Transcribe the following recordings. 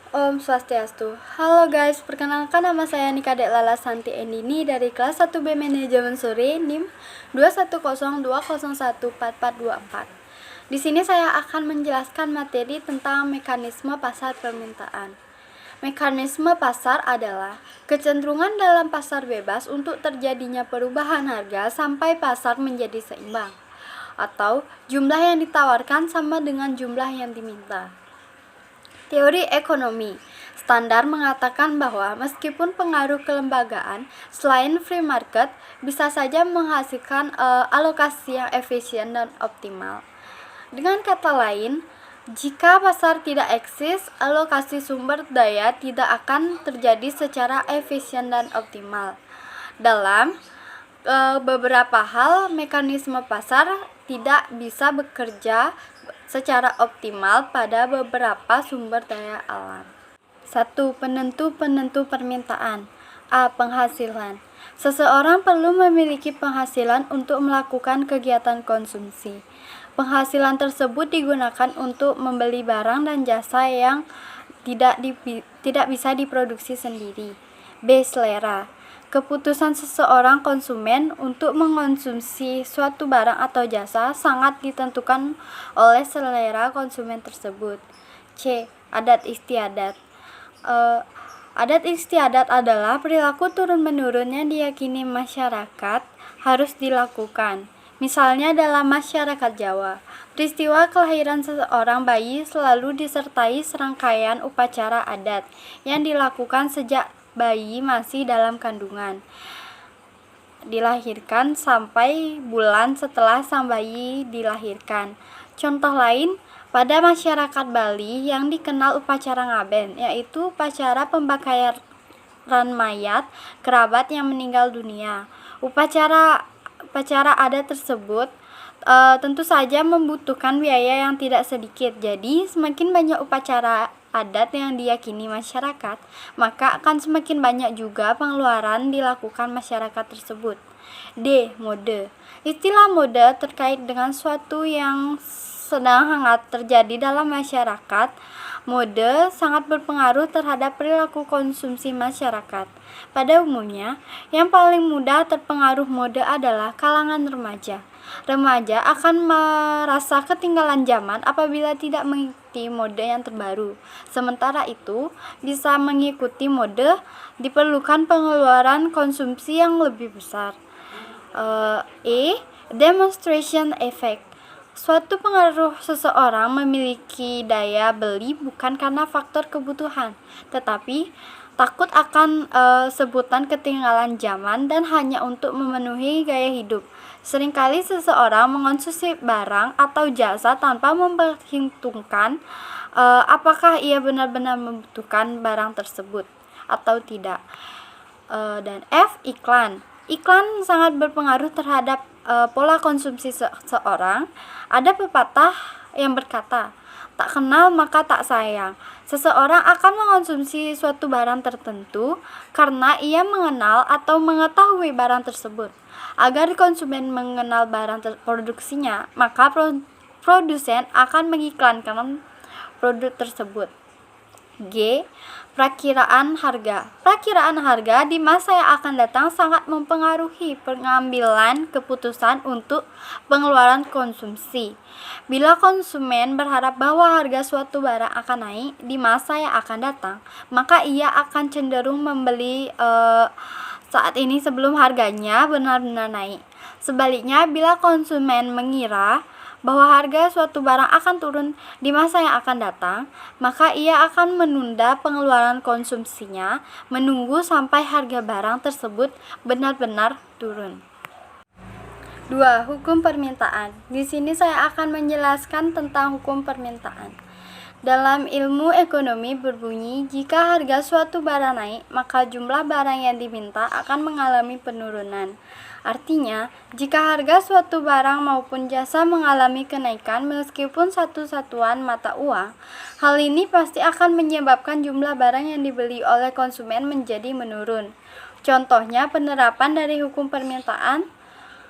Om Swastiastu. Halo guys, perkenalkan nama saya Nikadek Lala Santi Endini dari kelas 1B Manajemen Sore NIM 21020144424. Di sini saya akan menjelaskan materi tentang mekanisme pasar permintaan. Mekanisme pasar adalah kecenderungan dalam pasar bebas untuk terjadinya perubahan harga sampai pasar menjadi seimbang, atau jumlah yang ditawarkan sama dengan jumlah yang diminta. Teori ekonomi standar mengatakan bahwa meskipun pengaruh kelembagaan selain free market bisa saja menghasilkan alokasi yang efisien dan optimal. Dengan kata lain, jika pasar tidak eksis, alokasi sumber daya tidak akan terjadi secara efisien dan optimal. Dalam beberapa hal, mekanisme pasar tidak bisa bekerja secara optimal pada beberapa sumber daya alam. 1. Penentu-penentu permintaan. A. Penghasilan. Seseorang perlu memiliki penghasilan untuk melakukan kegiatan konsumsi. Penghasilan tersebut digunakan untuk membeli barang dan jasa yang tidak bisa diproduksi sendiri. B. Selera. Keputusan seseorang konsumen untuk mengonsumsi suatu barang atau jasa sangat ditentukan oleh selera konsumen tersebut. C. Adat istiadat. Adat istiadat adalah perilaku turun-menurun yang diyakini masyarakat harus dilakukan. Misalnya dalam masyarakat Jawa, peristiwa kelahiran seorang bayi selalu disertai serangkaian upacara adat yang dilakukan sejak bayi masih dalam kandungan, dilahirkan sampai bulan setelah sang bayi dilahirkan. Contoh lain, pada masyarakat Bali yang dikenal upacara ngaben, yaitu upacara pembakaran mayat kerabat yang meninggal dunia. Upacara adat tersebut tentu saja membutuhkan biaya yang tidak sedikit. Jadi, semakin banyak upacara adat yang diyakini masyarakat, maka akan semakin banyak juga pengeluaran dilakukan masyarakat tersebut. D. Mode. Istilah mode terkait dengan suatu yang sedang hangat terjadi dalam masyarakat. Mode sangat berpengaruh terhadap perilaku konsumsi masyarakat. Pada umumnya, yang paling mudah terpengaruh mode adalah kalangan remaja. Remaja akan merasa ketinggalan zaman apabila tidak mengikuti mode yang terbaru. Sementara itu, bisa mengikuti mode diperlukan pengeluaran konsumsi yang lebih besar. Demonstration effect. Suatu pengaruh seseorang memiliki daya beli bukan karena faktor kebutuhan, tetapi takut akan sebutan ketinggalan zaman dan hanya untuk memenuhi gaya hidup. Seringkali seseorang mengonsumsi barang atau jasa tanpa memperhitungkan apakah ia benar-benar membutuhkan barang tersebut atau tidak. Dan F. Iklan. Iklan sangat berpengaruh terhadap pola konsumsi seseorang. Ada pepatah yang berkata, tak kenal maka tak sayang. Seseorang akan mengonsumsi suatu barang tertentu karena ia mengenal atau mengetahui barang tersebut. Agar konsumen mengenal barang produksinya, maka produsen akan mengiklankan produk tersebut. G. Perakiraan harga. Perakiraan harga di masa yang akan datang sangat mempengaruhi pengambilan keputusan untuk pengeluaran konsumsi. Bila konsumen berharap bahwa harga suatu barang akan naik di masa yang akan datang, maka ia akan cenderung membeli saat ini sebelum harganya benar-benar naik. Sebaliknya, bila konsumen mengira bahwa harga suatu barang akan turun di masa yang akan datang, maka ia akan menunda pengeluaran konsumsinya, menunggu sampai harga barang tersebut benar-benar turun. 2. Hukum permintaan. Di sini saya akan menjelaskan tentang hukum permintaan. Dalam ilmu ekonomi berbunyi, jika harga suatu barang naik, maka jumlah barang yang diminta akan mengalami penurunan. Artinya, jika harga suatu barang maupun jasa mengalami kenaikan meskipun satu satuan mata uang, hal ini pasti akan menyebabkan jumlah barang yang dibeli oleh konsumen menjadi menurun. Contohnya, penerapan dari hukum permintaan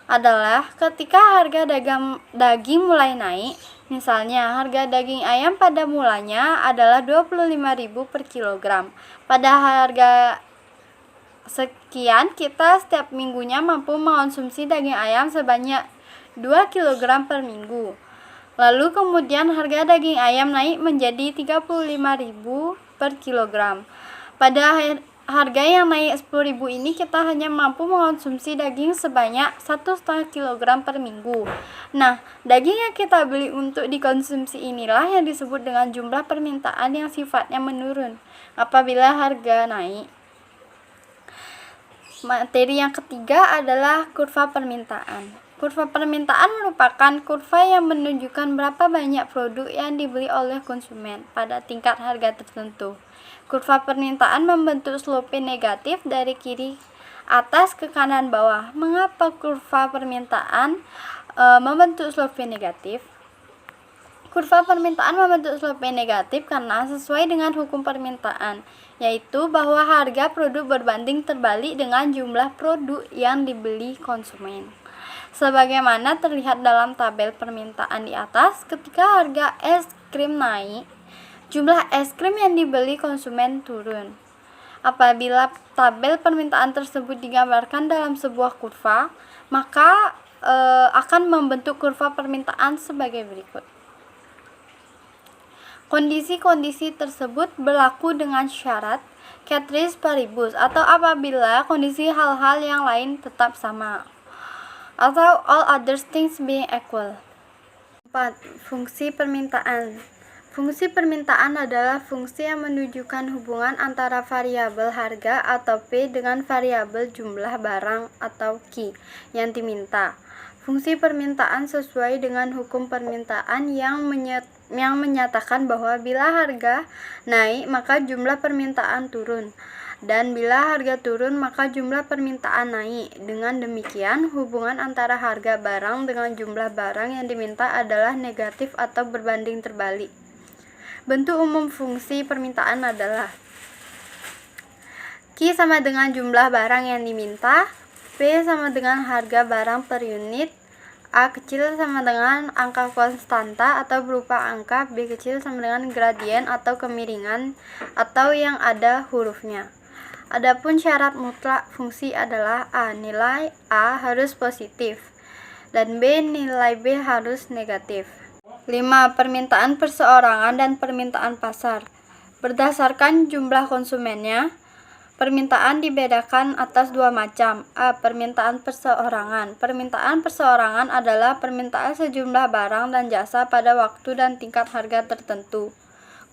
adalah ketika harga daging mulai naik, Misalnya, harga daging ayam pada mulanya adalah 25.000 per kilogram. Pada harga sekian, kita setiap minggunya mampu mengonsumsi daging ayam sebanyak 2 kg per minggu. Lalu kemudian harga daging ayam naik menjadi 35.000 per kilogram. Pada harga yang naik 10.000 ini kita hanya mampu mengonsumsi daging sebanyak 1,5 kg per minggu. Nah, daging yang kita beli untuk dikonsumsi inilah yang disebut dengan jumlah permintaan yang sifatnya menurun apabila harga naik. Materi yang ketiga adalah kurva permintaan. Kurva permintaan merupakan kurva yang menunjukkan berapa banyak produk yang dibeli oleh konsumen pada tingkat harga tertentu. Kurva permintaan membentuk slope negatif dari kiri atas ke kanan bawah. Mengapa kurva permintaan membentuk slope negatif? Kurva permintaan membentuk slope negatif karena sesuai dengan hukum permintaan, yaitu bahwa harga produk berbanding terbalik dengan jumlah produk yang dibeli konsumen. Sebagaimana terlihat dalam tabel permintaan di atas, ketika harga es krim naik, jumlah es krim yang dibeli konsumen turun. Apabila tabel permintaan tersebut digambarkan dalam sebuah kurva, maka akan membentuk kurva permintaan sebagai berikut. Kondisi-kondisi tersebut berlaku dengan syarat ceteris paribus atau apabila kondisi hal-hal yang lain tetap sama atau all other things being equal. 4. Fungsi permintaan. Fungsi permintaan adalah fungsi yang menunjukkan hubungan antara variabel harga atau P dengan variabel jumlah barang atau Q yang diminta. Fungsi permintaan sesuai dengan hukum permintaan yang menyatakan bahwa bila harga naik maka jumlah permintaan turun, dan bila harga turun maka jumlah permintaan naik. Dengan demikian, hubungan antara harga barang dengan jumlah barang yang diminta adalah negatif atau berbanding terbalik. Bentuk umum fungsi permintaan adalah Q sama dengan jumlah barang yang diminta, P sama dengan harga barang per unit, A kecil sama dengan angka konstanta atau berupa angka, B kecil sama dengan gradien atau kemiringan atau yang ada hurufnya. Adapun syarat mutlak fungsi adalah A. Nilai A harus positif dan B. Nilai B harus negatif. 5. Permintaan perseorangan dan permintaan pasar. Berdasarkan jumlah konsumennya, permintaan dibedakan atas dua macam. A. Permintaan perseorangan. Permintaan perseorangan adalah permintaan sejumlah barang dan jasa pada waktu dan tingkat harga tertentu.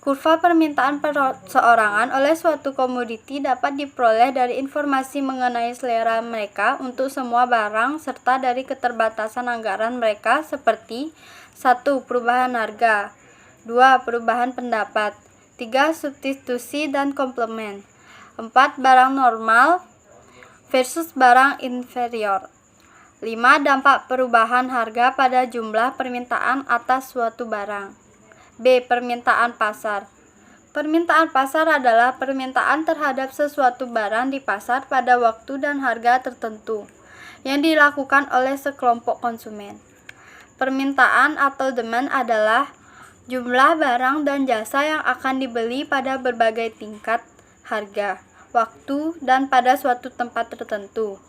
Kurva permintaan perseorangan oleh suatu komoditi dapat diperoleh dari informasi mengenai selera mereka untuk semua barang serta dari keterbatasan anggaran mereka seperti 1. Perubahan harga, 2. Perubahan pendapat, 3. Substitusi dan komplement, 4. Barang normal versus barang inferior, 5. Dampak perubahan harga pada jumlah permintaan atas suatu barang. B. Permintaan pasar. Permintaan pasar adalah permintaan terhadap sesuatu barang di pasar pada waktu dan harga tertentu yang dilakukan oleh sekelompok konsumen. Permintaan atau demand adalah jumlah barang dan jasa yang akan dibeli pada berbagai tingkat harga, waktu, dan pada suatu tempat tertentu.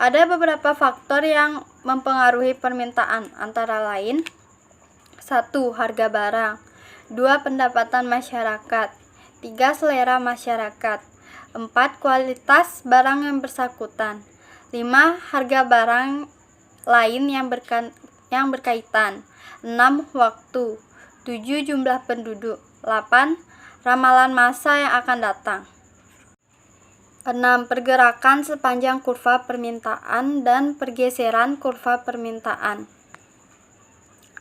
Ada beberapa faktor yang mempengaruhi permintaan, antara lain 1. Harga barang, 2. Pendapatan masyarakat, 3. Selera masyarakat, 4. Kualitas barang yang bersangkutan, 5. Harga barang lain yang berkaitan, 6. Waktu, 7. Jumlah penduduk, 8. Ramalan masa yang akan datang. 6. Pergerakan sepanjang kurva permintaan dan pergeseran kurva permintaan.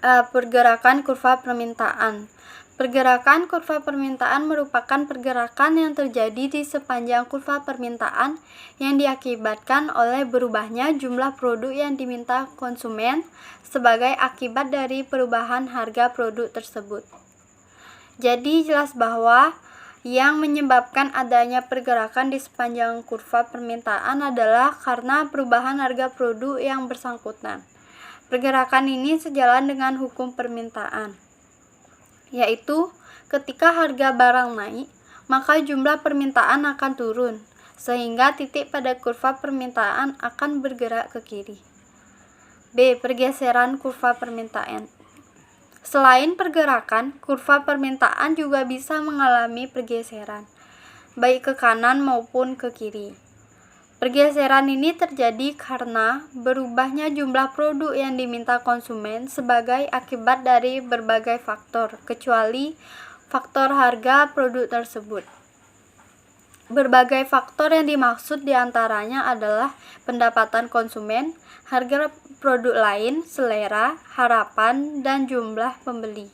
Pergerakan kurva permintaan. Pergerakan kurva permintaan merupakan pergerakan yang terjadi di sepanjang kurva permintaan yang diakibatkan oleh berubahnya jumlah produk yang diminta konsumen sebagai akibat dari perubahan harga produk tersebut. Jadi jelas bahwa yang menyebabkan adanya pergerakan di sepanjang kurva permintaan adalah karena perubahan harga produk yang bersangkutan. Pergerakan ini sejalan dengan hukum permintaan, yaitu ketika harga barang naik, maka jumlah permintaan akan turun, sehingga titik pada kurva permintaan akan bergerak ke kiri. B. Pergeseran kurva permintaan. Selain pergerakan, kurva permintaan juga bisa mengalami pergeseran, baik ke kanan maupun ke kiri. Pergeseran ini terjadi karena berubahnya jumlah produk yang diminta konsumen sebagai akibat dari berbagai faktor, kecuali faktor harga produk tersebut. Berbagai faktor yang dimaksud diantaranya adalah pendapatan konsumen, harga produk lain, selera, harapan, dan jumlah pembeli.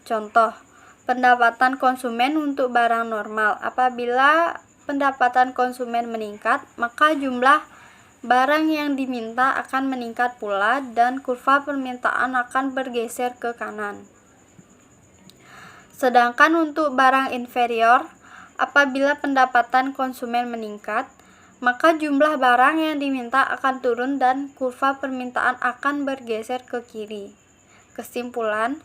Contoh, pendapatan konsumen untuk barang normal. Apabila pendapatan konsumen meningkat, maka jumlah barang yang diminta akan meningkat pula dan kurva permintaan akan bergeser ke kanan. Sedangkan untuk barang inferior, apabila pendapatan konsumen meningkat, maka jumlah barang yang diminta akan turun dan kurva permintaan akan bergeser ke kiri. Kesimpulan,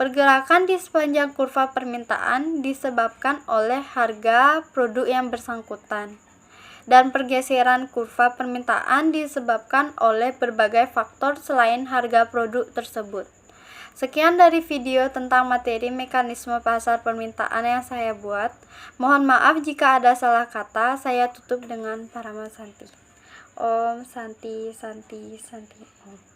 pergerakan di sepanjang kurva permintaan disebabkan oleh harga produk yang bersangkutan, dan pergeseran kurva permintaan disebabkan oleh berbagai faktor selain harga produk tersebut. Sekian dari video tentang materi mekanisme pasar permintaan yang saya buat. Mohon maaf jika ada salah kata. Saya tutup dengan Parama Santi. Om Santi Santi Santi Om.